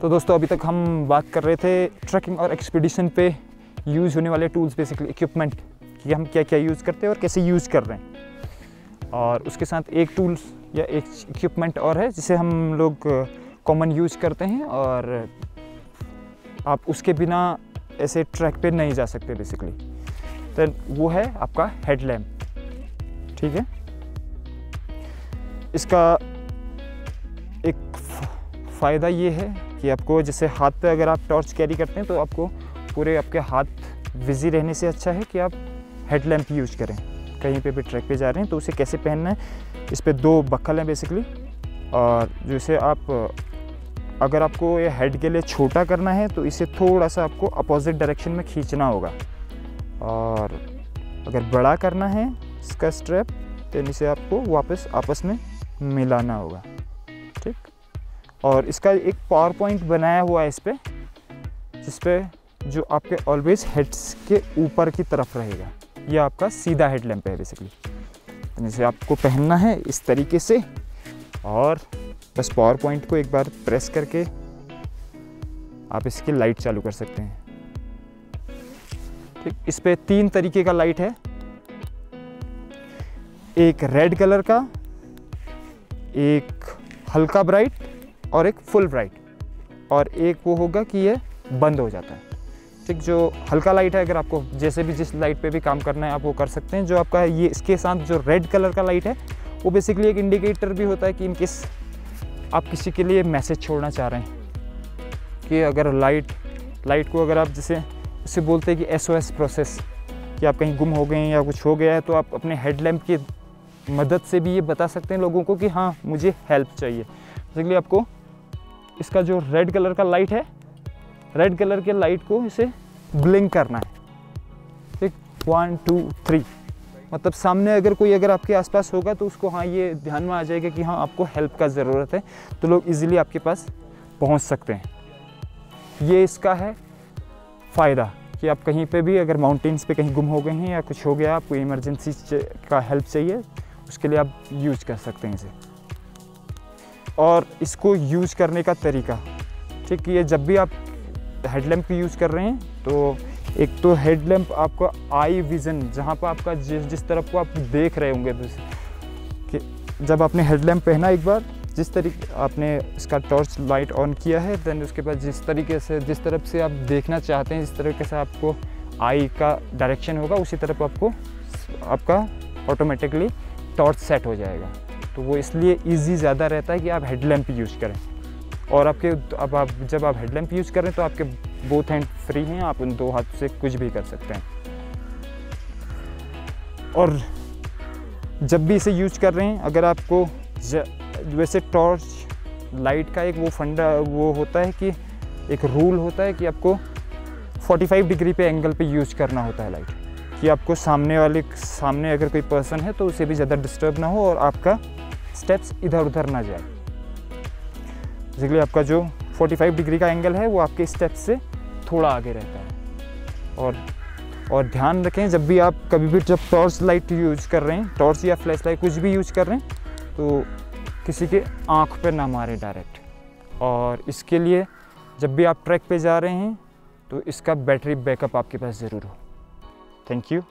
तो दोस्तों अभी तक हम बात कर रहे थे ट्रैकिंग और एक्सपीडिशन पे यूज़ होने वाले टूल्स, बेसिकली इक्विपमेंट, कि हम क्या क्या यूज़ करते हैं और कैसे यूज़ कर रहे हैं। और उसके साथ एक टूल्स या एक इक्विपमेंट और है जिसे हम लोग कॉमन यूज़ करते हैं और आप उसके बिना ऐसे ट्रैक पे नहीं जा सकते बेसिकली। तो वो है आपका हेडलैम्प। ठीक है, इसका एक फ़ायदा ये है कि आपको जैसे हाथ पे अगर आप टॉर्च कैरी करते हैं तो आपको पूरे आपके हाथ बिजी रहने से अच्छा है कि आप हेडलैम्प यूज करें। कहीं पे भी ट्रैक पे जा रहे हैं तो उसे कैसे पहनना है, इस पे 2 बक्कल हैं बेसिकली। और जैसे आप अगर आपको ये हेड के लिए छोटा करना है तो इसे थोड़ा सा आपको अपोजिट डायरेक्शन में खींचना होगा, और अगर बड़ा करना है इसका स्ट्रैप तो इसे आपको वापस आपस में मिलाना होगा। ठीक, और इसका एक पावर पॉइंट बनाया हुआ है इस पे, जिस पे जो आपके ऑलवेज हेड्स के ऊपर की तरफ रहेगा। यह आपका सीधा हेडलैम्प है बेसिकली। इसे आपको पहनना है इस तरीके से, और बस पावर पॉइंट को एक बार प्रेस करके आप इसकी लाइट चालू कर सकते हैं। ठीक, इस पे 3 तरीके का लाइट है, एक रेड कलर का, एक हल्का ब्राइट और एक फुल ब्राइट, और एक वो होगा कि ये बंद हो जाता है। ठीक, जो हल्का लाइट है, अगर आपको जैसे भी जिस लाइट पे भी काम करना है आप वो कर सकते हैं। जो आपका ये इसके साथ जो रेड कलर का लाइट है वो बेसिकली एक इंडिकेटर भी होता है कि इनकेस आप किसी के लिए मैसेज छोड़ना चाह रहे हैं कि अगर लाइट को अगर आप जैसे उसे बोलते हैं कि SOS प्रोसेस, कि आप कहीं गुम हो गए हैं या कुछ हो गया है, तो आप अपने हेडलैम्प की मदद से भी ये बता सकते हैं लोगों को कि हाँ मुझे हेल्प चाहिए। बेसिकली आपको इसका जो रेड कलर का लाइट है, रेड कलर के लाइट को इसे ब्लिंक करना है। ठीक, 1 2 3, मतलब सामने अगर आपके आसपास होगा तो उसको हाँ ये ध्यान में आ जाएगा कि हाँ आपको हेल्प का ज़रूरत है, तो लोग इजीली आपके पास पहुंच सकते हैं। ये इसका है फ़ायदा कि आप कहीं पे भी अगर माउंटेन्स पे कहीं गुम हो गए हैं या कुछ हो गया, आपको इमरजेंसी का हेल्प चाहिए, उसके लिए आप यूज़ कर सकते हैं इसे। और इसको यूज़ करने का तरीका, ठीक, ये जब भी आप हेडलैम्प यूज़ कर रहे हैं तो एक तो हेडलैम्प आपका आई विज़न, जहाँ पर आपका जिस तरफ को आप देख रहे होंगे, कि जब आपने हेडलैम्प पहना एक बार, जिस तरीके आपने इसका टॉर्च लाइट ऑन किया है, देन उसके बाद जिस तरीके से जिस तरफ से आप देखना चाहते हैं, जिस तरीके से आपको आई का डायरेक्शन होगा, उसी तरफ आपका ऑटोमेटिकली टॉर्च सेट हो जाएगा। तो वो इसलिए ईजी ज़्यादा रहता है कि आप हेडलैम्प यूज़ करें। और जब आप हेडलैम्प यूज़ करें तो आपके बोथ हैंड फ्री हैं, आप उन 2 हाथ से कुछ भी कर सकते हैं। और जब भी इसे यूज़ कर रहे हैं, अगर आपको वैसे टॉर्च लाइट का एक वो होता है कि एक रूल होता है कि आपको 45 डिग्री पे एंगल पे यूज़ करना होता है लाइट, कि आपको सामने अगर कोई पर्सन है तो उसे भी ज़्यादा डिस्टर्ब ना हो और आपका स्टेप्स इधर उधर ना जाए। बेसिकली आपका जो 45 डिग्री का एंगल है वो आपके स्टेप से थोड़ा आगे रहता है। और ध्यान रखें, जब भी आप कभी भी जब टॉर्च लाइट यूज़ कर रहे हैं, टॉर्च या फ्लैश लाइट कुछ भी यूज़ कर रहे हैं, तो किसी के आँख पे ना मारें डायरेक्ट। और इसके लिए जब भी आप ट्रैक पे जा रहे हैं तो इसका बैटरी बैकअप आपके पास ज़रूर हो। Thank you.